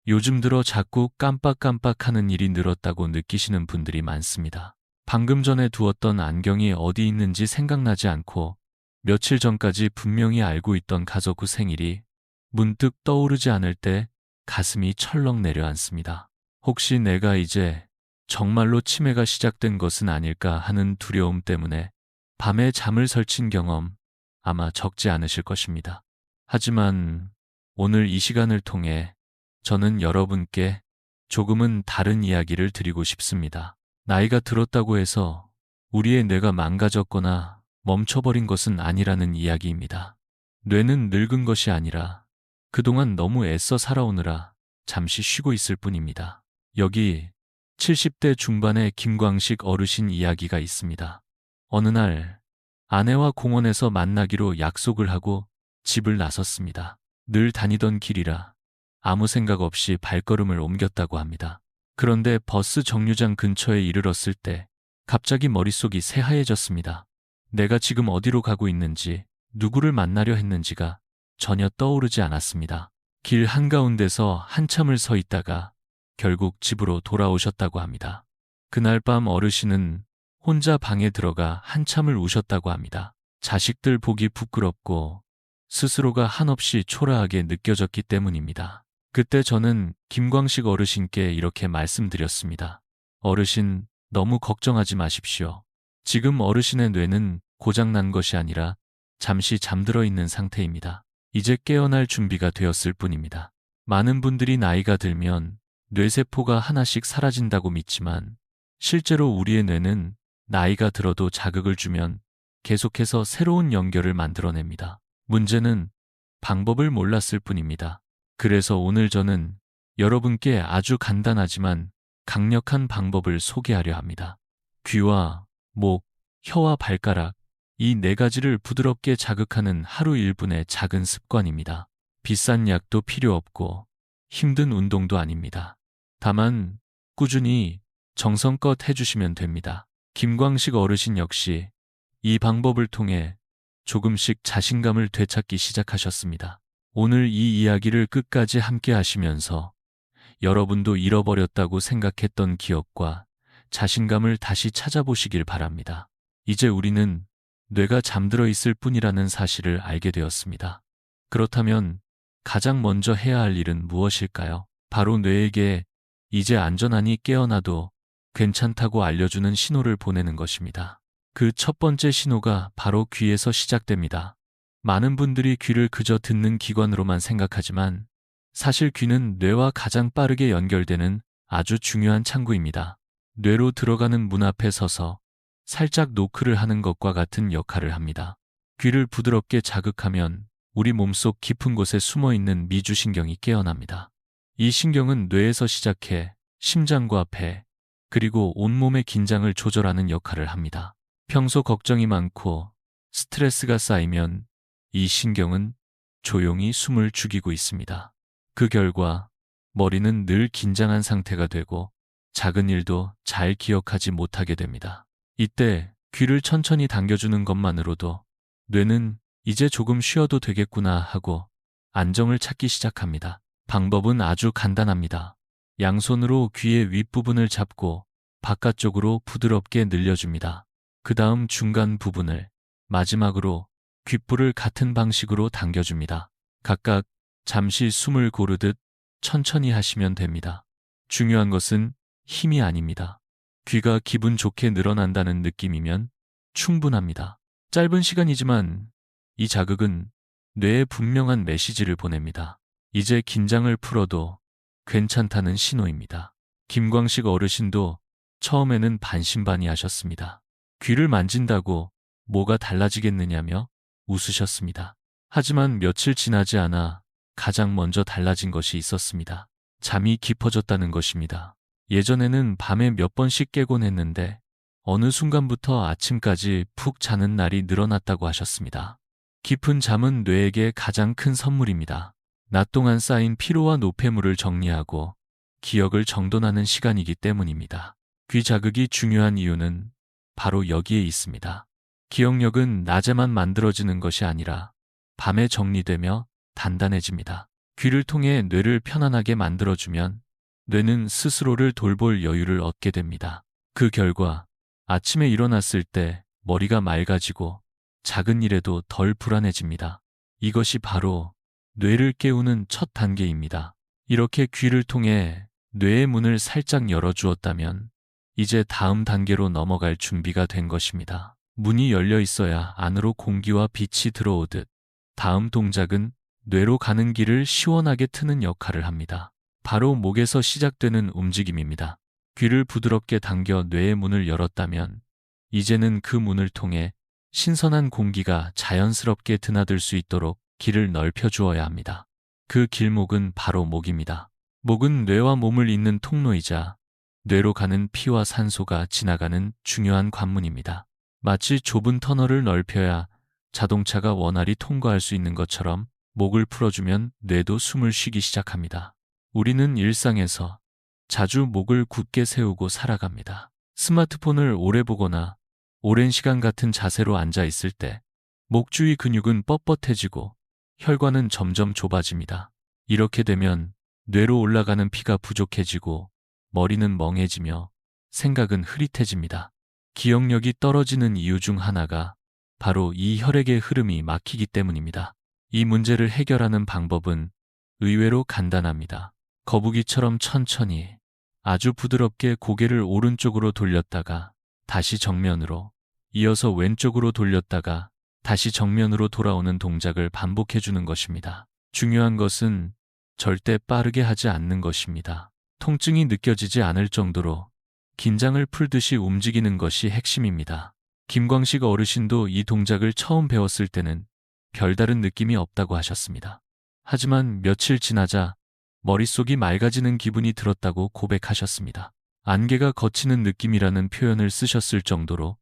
요즘 들어 자꾸 깜빡깜빡하는 일이 늘었다고 느끼시는 분들이 많습니다. 방금 전에 두었던 안경이 어디 있는지 생각나지 않고 며칠 전까지 분명히 알고 있던 가족 후 생일이 문득 떠오르지 않을 때 가슴이 철렁 내려앉습니다. 혹시 내가 이제 정말로 치매가 시작된 것은 아닐까 하는 두려움 때문에 밤에 잠을 설친 경험 아마 적지 않으실 것입니다. 하지만 오늘 이 시간을 통해 저는 여러분께 조금은 다른 이야기를 드리고 싶습니다. 나이가 들었다고 해서 우리의 뇌가 망가졌거나 멈춰버린 것은 아니라는 이야기입니다. 뇌는 늙은 것이 아니라 그동안 너무 애써 살아오느라 잠시 쉬고 있을 뿐입니다. 여기 70대 중반의 김광식 어르신 이야기가 있습니다. 어느 날 아내와 공원에서 만나기로 약속을 하고 집을 나섰습니다. 늘 다니던 길이라 아무 생각 없이 발걸음을 옮겼다고 합니다. 그런데 버스 정류장 근처에 이르렀을 때 갑자기 머릿속이 새하얘졌습니다. 내가 지금 어디로 가고 있는지, 누구를 만나려 했는지가 전혀 떠오르지 않았습니다. 길 한가운데서 한참을 서 있다가 결국 집으로 돌아오셨다고 합니다. 그날 밤 어르신은 혼자 방에 들어가 한참을 우셨다고 합니다. 자식들 보기 부끄럽고 스스로가 한없이 초라하게 느껴졌기 때문입니다. 그때 저는 김광식 어르신께 이렇게 말씀드렸습니다. 어르신, 너무 걱정하지 마십시오. 지금 어르신의 뇌는 고장난 것이 아니라 잠시 잠들어 있는 상태입니다. 이제 깨어날 준비가 되었을 뿐입니다. 많은 분들이 나이가 들면 뇌세포가 하나씩 사라진다고 믿지만 실제로 우리의 뇌는 나이가 들어도 자극을 주면 계속해서 새로운 연결을 만들어냅니다. 문제는 방법을 몰랐을 뿐입니다. 그래서 오늘 저는 여러분께 아주 간단하지만 강력한 방법을 소개하려 합니다. 귀와 목, 혀와 발가락, 이 네 가지를 부드럽게 자극하는 하루 1분의 작은 습관입니다. 비싼 약도 필요 없고 힘든 운동도 아닙니다. 다만 꾸준히 정성껏 해주시면 됩니다. 김광식 어르신 역시 이 방법을 통해 조금씩 자신감을 되찾기 시작하셨습니다. 오늘 이 이야기를 끝까지 함께 하시면서 여러분도 잃어버렸다고 생각했던 기억과 자신감을 다시 찾아보시길 바랍니다. 이제 우리는 뇌가 잠들어 있을 뿐이라는 사실을 알게 되었습니다. 그렇다면 가장 먼저 해야 할 일은 무엇일까요? 바로 뇌에게 이제 안전하니 깨어나도 괜찮다고 알려주는 신호를 보내는 것입니다. 그 첫 번째 신호가 바로 귀에서 시작됩니다. 많은 분들이 귀를 그저 듣는 기관으로만 생각하지만 사실 귀는 뇌와 가장 빠르게 연결되는 아주 중요한 창구입니다. 뇌로 들어가는 문 앞에 서서 살짝 노크를 하는 것과 같은 역할을 합니다. 귀를 부드럽게 자극하면 우리 몸속 깊은 곳에 숨어있는 미주신경이 깨어납니다. 이 신경은 뇌에서 시작해 심장과 폐, 그리고 온몸의 긴장을 조절하는 역할을 합니다. 평소 걱정이 많고 스트레스가 쌓이면 이 신경은 조용히 숨을 죽이고 있습니다. 그 결과 머리는 늘 긴장한 상태가 되고 작은 일도 잘 기억하지 못하게 됩니다. 이때 귀를 천천히 당겨주는 것만으로도 뇌는 이제 조금 쉬어도 되겠구나 하고 안정을 찾기 시작합니다. 방법은 아주 간단합니다. 양손으로 귀의 윗부분을 잡고 바깥쪽으로 부드럽게 늘려줍니다. 그 다음 중간 부분을, 마지막으로 귓불을 같은 방식으로 당겨줍니다. 각각 잠시 숨을 고르듯 천천히 하시면 됩니다. 중요한 것은 힘이 아닙니다. 귀가 기분 좋게 늘어난다는 느낌이면 충분합니다. 짧은 시간이지만 이 자극은 뇌에 분명한 메시지를 보냅니다. 이제 긴장을 풀어도 괜찮다는 신호입니다. 김광식 어르신도 처음에는 반신반의하셨습니다. 귀를 만진다고 뭐가 달라지겠느냐며 웃으셨습니다. 하지만 며칠 지나지 않아 가장 먼저 달라진 것이 있었습니다. 잠이 깊어졌다는 것입니다. 예전에는 밤에 몇 번씩 깨곤 했는데 어느 순간부터 아침까지 푹 자는 날이 늘어났다고 하셨습니다. 깊은 잠은 뇌에게 가장 큰 선물입니다. 낮 동안 쌓인 피로와 노폐물을 정리하고 기억을 정돈하는 시간이기 때문입니다. 귀 자극이 중요한 이유는 바로 여기에 있습니다. 기억력은 낮에만 만들어지는 것이 아니라 밤에 정리되며 단단해집니다. 귀를 통해 뇌를 편안하게 만들어주면 뇌는 스스로를 돌볼 여유를 얻게 됩니다. 그 결과 아침에 일어났을 때 머리가 맑아지고 작은 일에도 덜 불안해집니다. 이것이 바로 뇌를 깨우는 첫 단계입니다. 이렇게 귀를 통해 뇌의 문을 살짝 열어주었다면 이제 다음 단계로 넘어갈 준비가 된 것입니다. 문이 열려 있어야 안으로 공기와 빛이 들어오듯 다음 동작은 뇌로 가는 길을 시원하게 트는 역할을 합니다. 바로 목에서 시작되는 움직임입니다. 귀를 부드럽게 당겨 뇌의 문을 열었다면 이제는 그 문을 통해 신선한 공기가 자연스럽게 드나들 수 있도록 길을 넓혀 주어야 합니다. 그 길목은 바로 목입니다. 목은 뇌와 몸을 잇는 통로이자 뇌로 가는 피와 산소가 지나가는 중요한 관문입니다. 마치 좁은 터널을 넓혀야 자동차가 원활히 통과할 수 있는 것처럼 목을 풀어주면 뇌도 숨을 쉬기 시작합니다. 우리는 일상에서 자주 목을 굳게 세우고 살아갑니다. 스마트폰을 오래 보거나 오랜 시간 같은 자세로 앉아 있을 때 목 주위 근육은 뻣뻣해지고 혈관은 점점 좁아집니다. 이렇게 되면 뇌로 올라가는 피가 부족해지고 머리는 멍해지며 생각은 흐릿해집니다. 기억력이 떨어지는 이유 중 하나가 바로 이 혈액의 흐름이 막히기 때문입니다. 이 문제를 해결하는 방법은 의외로 간단합니다. 거북이처럼 천천히 아주 부드럽게 고개를 오른쪽으로 돌렸다가 다시 정면으로, 이어서 왼쪽으로 돌렸다가 다시 정면으로 돌아오는 동작을 반복해 주는 것입니다. 중요한 것은 절대 빠르게 하지 않는 것입니다. 통증이 느껴지지 않을 정도로 긴장을 풀듯이 움직이는 것이 핵심입니다. 김광식 어르신도 이 동작을 처음 배웠을 때는 별다른 느낌이 없다고 하셨습니다. 하지만 며칠 지나자 머릿속이 맑아지는 기분이 들었다고 고백하셨습니다. 안개가 걷히는 느낌이라는 표현을 쓰셨을 정도로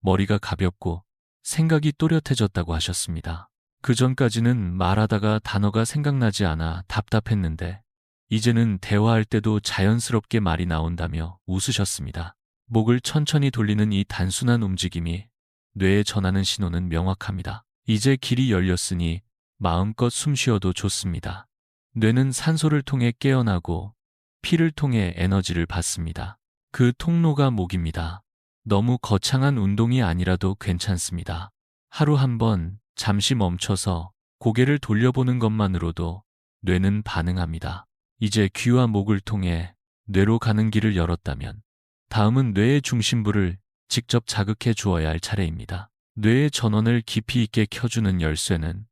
머리가 가볍고 생각이 또렷해졌다고 하셨습니다. 그 전까지는 말하다가 단어가 생각나지 않아 답답했는데 이제는 대화할 때도 자연스럽게 말이 나온다며 웃으셨습니다. 목을 천천히 돌리는 이 단순한 움직임이 뇌에 전하는 신호는 명확합니다. 이제 길이 열렸으니 마음껏 숨 쉬어도 좋습니다. 뇌는 산소를 통해 깨어나고 피를 통해 에너지를 받습니다. 그 통로가 목입니다. 너무 거창한 운동이 아니라도 괜찮습니다. 하루 한 번 잠시 멈춰서 고개를 돌려보는 것만으로도 뇌는 반응합니다. 이제 귀와 목을 통해 뇌로 가는 길을 열었다면 다음은 뇌의 중심부를 직접 자극해 주어야 할 차례입니다. 뇌의 전원을 깊이 있게 켜주는 열쇠는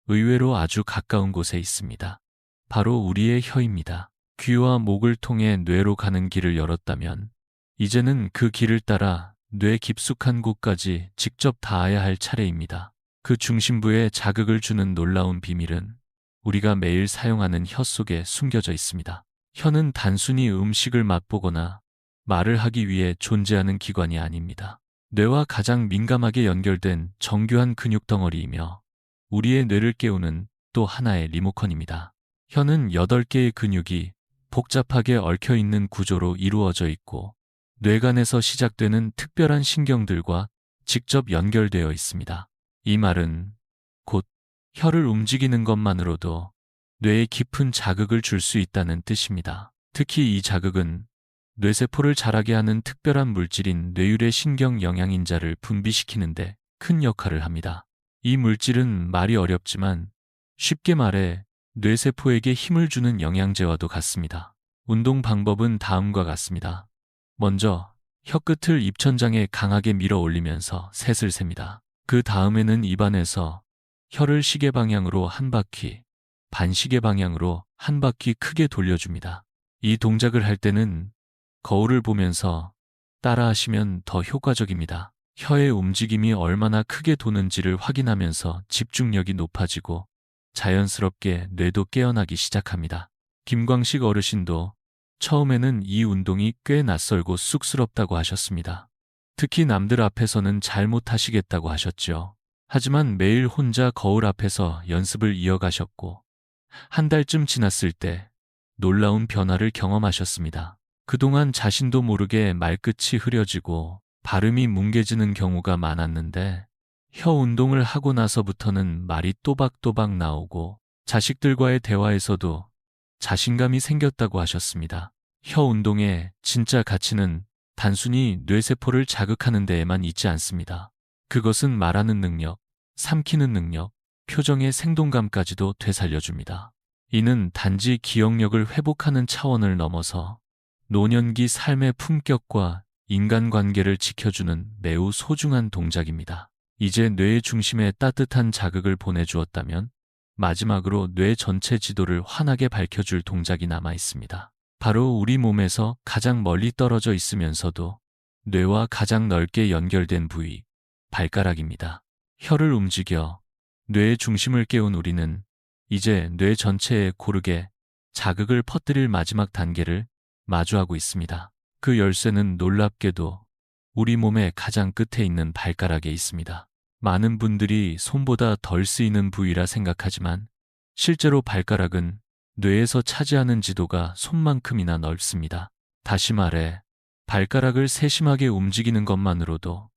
의외로 아주 가까운 곳에 있습니다. 바로 우리의 혀입니다. 귀와 목을 통해 뇌로 가는 길을 열었다면 이제는 그 길을 따라 뇌 깊숙한 곳까지 직접 닿아야 할 차례입니다. 그 중심부에 자극을 주는 놀라운 비밀은 우리가 매일 사용하는 혀 속에 숨겨져 있습니다. 혀는 단순히 음식을 맛보거나 말을 하기 위해 존재하는 기관이 아닙니다. 뇌와 가장 민감하게 연결된 정교한 근육 덩어리이며 우리의 뇌를 깨우는 또 하나의 리모컨입니다. 혀는 8개의 근육이 복잡하게 얽혀 있는 구조로 이루어져 있고 뇌간에서 시작되는 특별한 신경들과 직접 연결되어 있습니다. 이 말은 곧 혀를 움직이는 것만으로도 뇌에 깊은 자극을 줄 수 있다는 뜻입니다. 특히 이 자극은 뇌세포를 자라게 하는 특별한 물질인 뇌유래 신경 영양인자를 분비시키는데 큰 역할을 합니다. 이 물질은 말이 어렵지만 쉽게 말해 뇌세포에게 힘을 주는 영양제와도 같습니다. 운동 방법은 다음과 같습니다. 먼저 혀끝을 입천장에 강하게 밀어 올리면서 셋을 셉니다. 그 다음에는 입안에서 혀를 시계 방향으로 한 바퀴, 반시계 방향으로 한 바퀴 크게 돌려줍니다. 이 동작을 할 때는 거울을 보면서 따라하시면 더 효과적입니다. 혀의 움직임이 얼마나 크게 도는지를 확인하면서 집중력이 높아지고 자연스럽게 뇌도 깨어나기 시작합니다. 김광식 어르신도 처음에는 이 운동이 꽤 낯설고 쑥스럽다고 하셨습니다. 특히 남들 앞에서는 잘 못하시겠다고 하셨죠. 하지만 매일 혼자 거울 앞에서 연습을 이어가셨고 한 달쯤 지났을 때 놀라운 변화를 경험하셨습니다. 그동안 자신도 모르게 말끝이 흐려지고 발음이 뭉개지는 경우가 많았는데 혀 운동을 하고 나서부터는 말이 또박또박 나오고 자식들과의 대화에서도 자신감이 생겼다고 하셨습니다. 혀 운동의 진짜 가치는 단순히 뇌세포를 자극하는 데에만 있지 않습니다. 그것은 말하는 능력, 삼키는 능력, 표정의 생동감까지도 되살려줍니다. 이는 단지 기억력을 회복하는 차원을 넘어서 노년기 삶의 품격과 인간관계를 지켜주는 매우 소중한 동작입니다. 이제 뇌의 중심에 따뜻한 자극을 보내주었다면 마지막으로 뇌 전체 지도를 환하게 밝혀줄 동작이 남아 있습니다. 바로 우리 몸에서 가장 멀리 떨어져 있으면서도 뇌와 가장 넓게 연결된 부위, 발가락입니다. 혀를 움직여 뇌의 중심을 깨운 우리는 이제 뇌 전체에 고르게 자극을 퍼뜨릴 마지막 단계를 마주하고 있습니다. 그 열쇠는 놀랍게도 우리 몸의 가장 끝에 있는 발가락에 있습니다. 많은 분들이 손보다 덜 쓰이는 부위라 생각하지만 실제로 발가락은 뇌에서 차지하는 지도가 손만큼이나 넓습니다. 다시 말해, 발가락을 세심하게 움직이는 것만으로도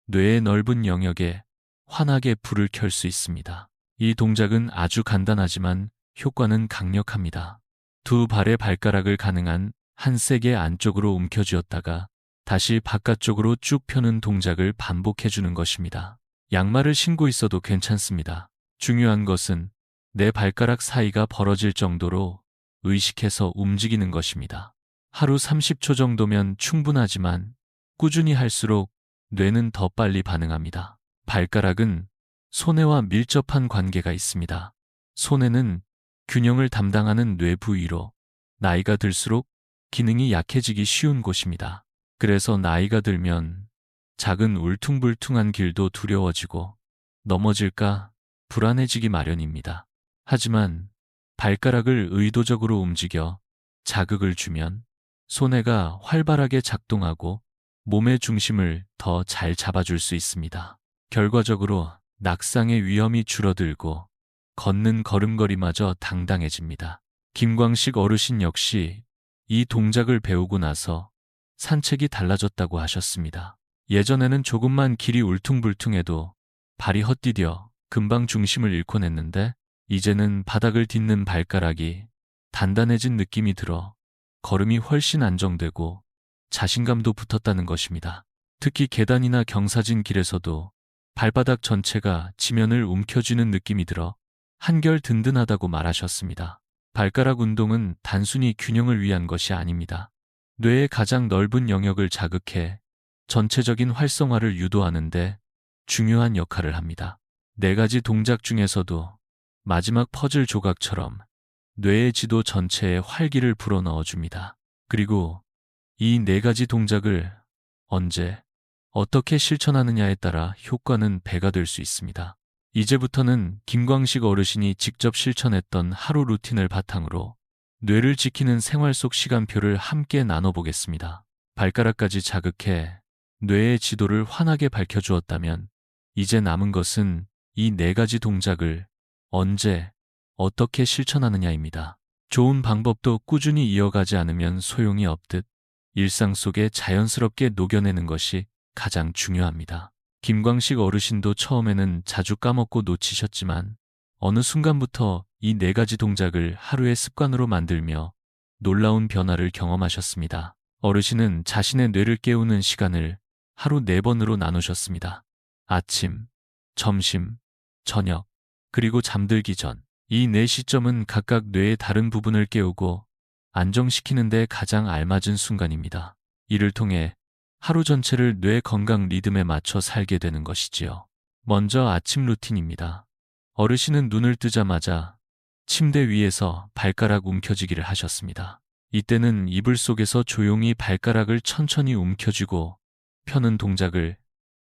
뇌의 넓은 영역에 환하게 불을 켤 수 있습니다. 이 동작은 아주 간단하지만 효과는 강력합니다. 두 발의 발가락을 가능한 한 세게 안쪽으로 움켜쥐었다가 다시 바깥쪽으로 쭉 펴는 동작을 반복해주는 것입니다. 양말을 신고 있어도 괜찮습니다. 중요한 것은 내 발가락 사이가 벌어질 정도로 의식해서 움직이는 것입니다. 하루 30초 정도면 충분하지만 꾸준히 할수록 뇌는 더 빨리 반응합니다. 발가락은 손해와 밀접한 관계가 있습니다. 손해는 균형을 담당하는 뇌 부위로 나이가 들수록 기능이 약해지기 쉬운 곳입니다. 그래서 나이가 들면 작은 울퉁불퉁한 길도 두려워지고 넘어질까 불안해지기 마련입니다. 하지만 발가락을 의도적으로 움직여 자극을 주면 손해가 활발하게 작동하고 몸의 중심을 더 잘 잡아줄 수 있습니다. 결과적으로 낙상의 위험이 줄어들고 걷는 걸음걸이마저 당당해집니다. 김광식 어르신 역시 이 동작을 배우고 나서 산책이 달라졌다고 하셨습니다. 예전에는 조금만 길이 울퉁불퉁해도 발이 헛디뎌 금방 중심을 잃곤 했는데 이제는 바닥을 딛는 발가락이 단단해진 느낌이 들어 걸음이 훨씬 안정되고 자신감도 붙었다는 것입니다. 특히 계단이나 경사진 길에서도 발바닥 전체가 지면을 움켜쥐는 느낌이 들어 한결 든든하다고 말하셨습니다. 발가락 운동은 단순히 균형을 위한 것이 아닙니다. 뇌의 가장 넓은 영역을 자극해 전체적인 활성화를 유도하는데 중요한 역할을 합니다. 4가지 동작 중에서도 마지막 퍼즐 조각처럼 뇌의 지도 전체에 활기를 불어넣어줍니다. 그리고 이 4가지 동작을 언제, 어떻게 실천하느냐에 따라 효과는 배가 될 수 있습니다. 이제부터는 김광식 어르신이 직접 실천했던 하루 루틴을 바탕으로 뇌를 지키는 생활 속 시간표를 함께 나눠보겠습니다. 발가락까지 자극해 뇌의 지도를 환하게 밝혀주었다면 이제 남은 것은 이 4가지 동작을 언제, 어떻게 실천하느냐입니다. 좋은 방법도 꾸준히 이어가지 않으면 소용이 없듯 일상 속에 자연스럽게 녹여내는 것이 가장 중요합니다. 김광식 어르신도 처음에는 자주 까먹고 놓치셨지만 어느 순간부터 이 4가지 동작을 하루의 습관으로 만들며 놀라운 변화를 경험하셨습니다. 어르신은 자신의 뇌를 깨우는 시간을 하루 4번으로 나누셨습니다. 아침, 점심, 저녁, 그리고 잠들기 전. 이 4시점은 각각 뇌의 다른 부분을 깨우고 안정시키는 데 가장 알맞은 순간입니다. 이를 통해 하루 전체를 뇌 건강 리듬에 맞춰 살게 되는 것이지요. 먼저 아침 루틴입니다. 어르신은 눈을 뜨자마자 침대 위에서 발가락 움켜쥐기를 하셨습니다. 이때는 이불 속에서 조용히 발가락을 천천히 움켜쥐고 펴는 동작을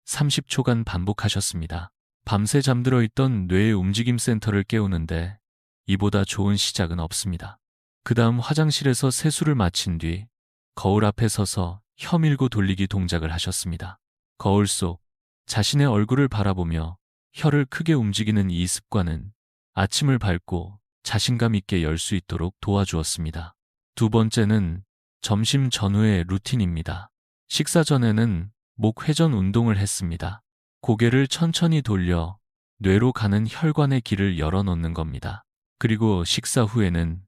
30초간 반복하셨습니다. 밤새 잠들어 있던 뇌의 움직임 센터를 깨우는데 이보다 좋은 시작은 없습니다. 그 다음 화장실에서 세수를 마친 뒤 거울 앞에 서서 혀 밀고 돌리기 동작을 하셨습니다. 거울 속 자신의 얼굴을 바라보며 혀를 크게 움직이는 이 습관은 아침을 밝고 자신감 있게 열 수 있도록 도와주었습니다. 두 번째는 점심 전후의 루틴입니다. 식사 전에는 목 회전 운동을 했습니다. 고개를 천천히 돌려 뇌로 가는 혈관의 길을 열어놓는 겁니다. 그리고 식사 후에는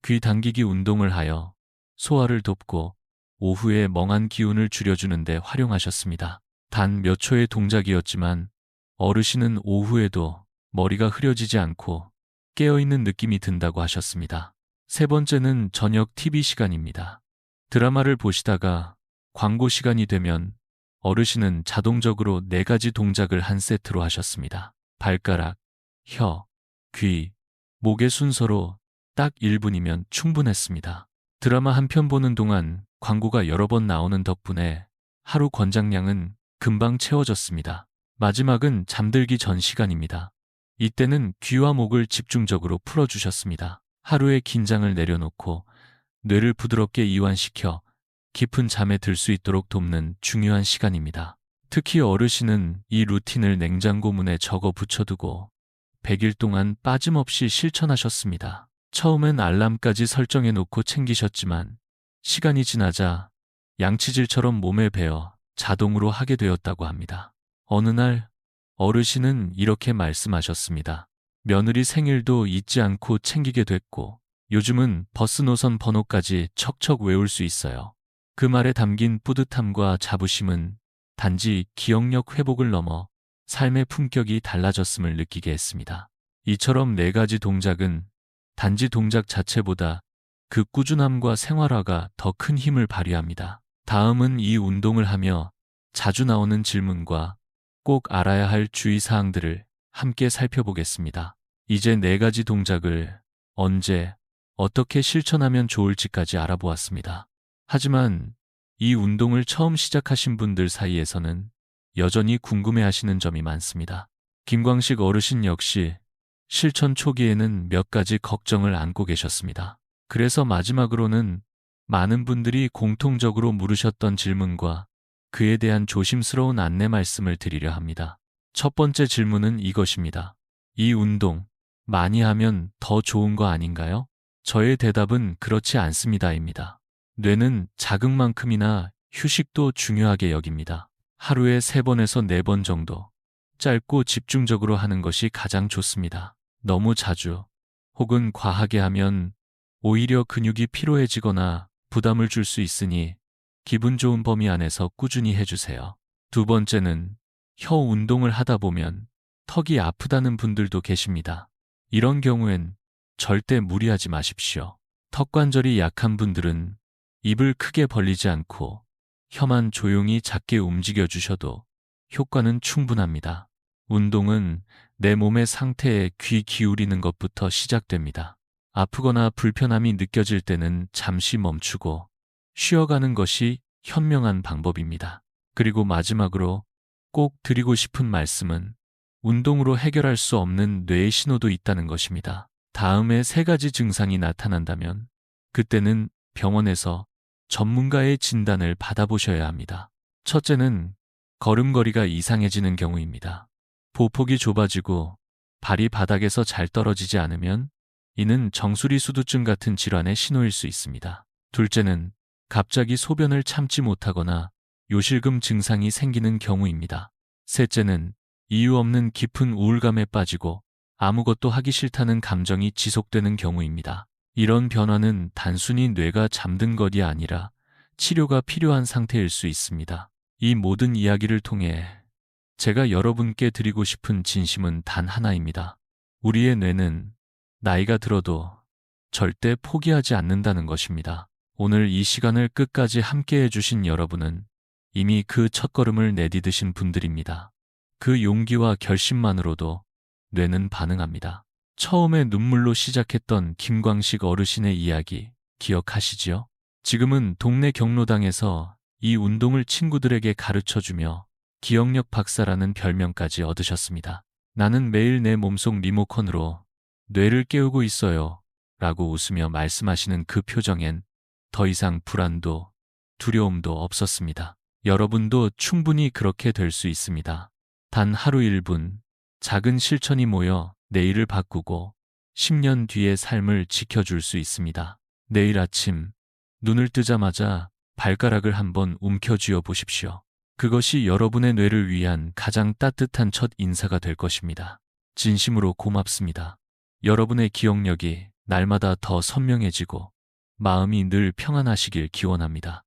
귀 당기기 운동을 하여 소화를 돕고 오후에 멍한 기운을 줄여주는 데 활용하셨습니다. 단 몇 초의 동작이었지만 어르신은 오후에도 머리가 흐려지지 않고 깨어있는 느낌이 든다고 하셨습니다. 세 번째는 저녁 TV 시간입니다. 드라마를 보시다가 광고 시간이 되면 어르신은 자동적으로 4가지 동작을 한 세트로 하셨습니다. 발가락, 혀, 귀, 목의 순서로 딱 1분이면 충분했습니다. 드라마 한 편 보는 동안 광고가 여러 번 나오는 덕분에 하루 권장량은 금방 채워졌습니다. 마지막은 잠들기 전 시간입니다. 이때는 귀와 목을 집중적으로 풀어주셨습니다. 하루의 긴장을 내려놓고 뇌를 부드럽게 이완시켜 깊은 잠에 들 수 있도록 돕는 중요한 시간입니다. 특히 어르신은 이 루틴을 냉장고 문에 적어 붙여두고 100일 동안 빠짐없이 실천하셨습니다. 처음엔 알람까지 설정해 놓고 챙기셨지만 시간이 지나자 양치질처럼 몸에 배어 자동으로 하게 되었다고 합니다. 어느 날 어르신은 이렇게 말씀하셨습니다. 며느리 생일도 잊지 않고 챙기게 됐고 요즘은 버스 노선 번호까지 척척 외울 수 있어요. 그 말에 담긴 뿌듯함과 자부심은 단지 기억력 회복을 넘어 삶의 품격이 달라졌음을 느끼게 했습니다. 이처럼 4가지 동작은 단지 동작 자체보다 그 꾸준함과 생활화가 더 큰 힘을 발휘합니다. 다음은 이 운동을 하며 자주 나오는 질문과 꼭 알아야 할 주의사항들을 함께 살펴보겠습니다. 이제 4가지 동작을 언제, 어떻게 실천하면 좋을지까지 알아보았습니다. 하지만 이 운동을 처음 시작하신 분들 사이에서는 여전히 궁금해하시는 점이 많습니다. 김광식 어르신 역시 실천 초기에는 몇 가지 걱정을 안고 계셨습니다. 그래서 마지막으로는 많은 분들이 공통적으로 물으셨던 질문과 그에 대한 조심스러운 안내 말씀을 드리려 합니다. 첫 번째 질문은 이것입니다. 이 운동 많이 하면 더 좋은 거 아닌가요? 저의 대답은 그렇지 않습니다입니다. 뇌는 자극만큼이나 휴식도 중요하게 여깁니다. 하루에 3번에서 4번 정도 짧고 집중적으로 하는 것이 가장 좋습니다. 너무 자주 혹은 과하게 하면 오히려 근육이 피로해지거나 부담을 줄 수 있으니 기분 좋은 범위 안에서 꾸준히 해주세요. 두 번째는 혀 운동을 하다 보면 턱이 아프다는 분들도 계십니다. 이런 경우엔 절대 무리하지 마십시오. 턱 관절이 약한 분들은 입을 크게 벌리지 않고 혀만 조용히 작게 움직여 주셔도 효과는 충분합니다. 운동은 내 몸의 상태에 귀 기울이는 것부터 시작됩니다. 아프거나 불편함이 느껴질 때는 잠시 멈추고 쉬어가는 것이 현명한 방법입니다. 그리고 마지막으로 꼭 드리고 싶은 말씀은 운동으로 해결할 수 없는 뇌의 신호도 있다는 것입니다. 다음에 3가지 증상이 나타난다면 그때는 병원에서 전문가의 진단을 받아보셔야 합니다. 첫째는 걸음걸이가 이상해지는 경우입니다. 보폭이 좁아지고 발이 바닥에서 잘 떨어지지 않으면 이는 정수리 수두증 같은 질환의 신호일 수 있습니다. 둘째는 갑자기 소변을 참지 못하거나 요실금 증상이 생기는 경우입니다. 셋째는 이유 없는 깊은 우울감에 빠지고 아무것도 하기 싫다는 감정이 지속되는 경우입니다. 이런 변화는 단순히 뇌가 잠든 것이 아니라 치료가 필요한 상태일 수 있습니다. 이 모든 이야기를 통해 제가 여러분께 드리고 싶은 진심은 단 하나입니다. 우리의 뇌는 나이가 들어도 절대 포기하지 않는다는 것입니다. 오늘 이 시간을 끝까지 함께 해주신 여러분은 이미 그 첫걸음을 내디디신 분들입니다. 그 용기와 결심만으로도 뇌는 반응합니다. 처음에 눈물로 시작했던 김광식 어르신의 이야기 기억하시지요? 지금은 동네 경로당에서 이 운동을 친구들에게 가르쳐주며 기억력 박사라는 별명까지 얻으셨습니다. 나는 매일 내 몸속 리모컨으로 뇌를 깨우고 있어요 라고 웃으며 말씀하시는 그 표정엔 더 이상 불안도 두려움도 없었습니다. 여러분도 충분히 그렇게 될 수 있습니다. 단 하루 1분 작은 실천이 모여 내일을 바꾸고 10년 뒤의 삶을 지켜줄 수 있습니다. 내일 아침 눈을 뜨자마자 발가락을 한번 움켜쥐어 보십시오. 그것이 여러분의 뇌를 위한 가장 따뜻한 첫 인사가 될 것입니다. 진심으로 고맙습니다. 여러분의 기억력이 날마다 더 선명해지고 마음이 늘 평안하시길 기원합니다.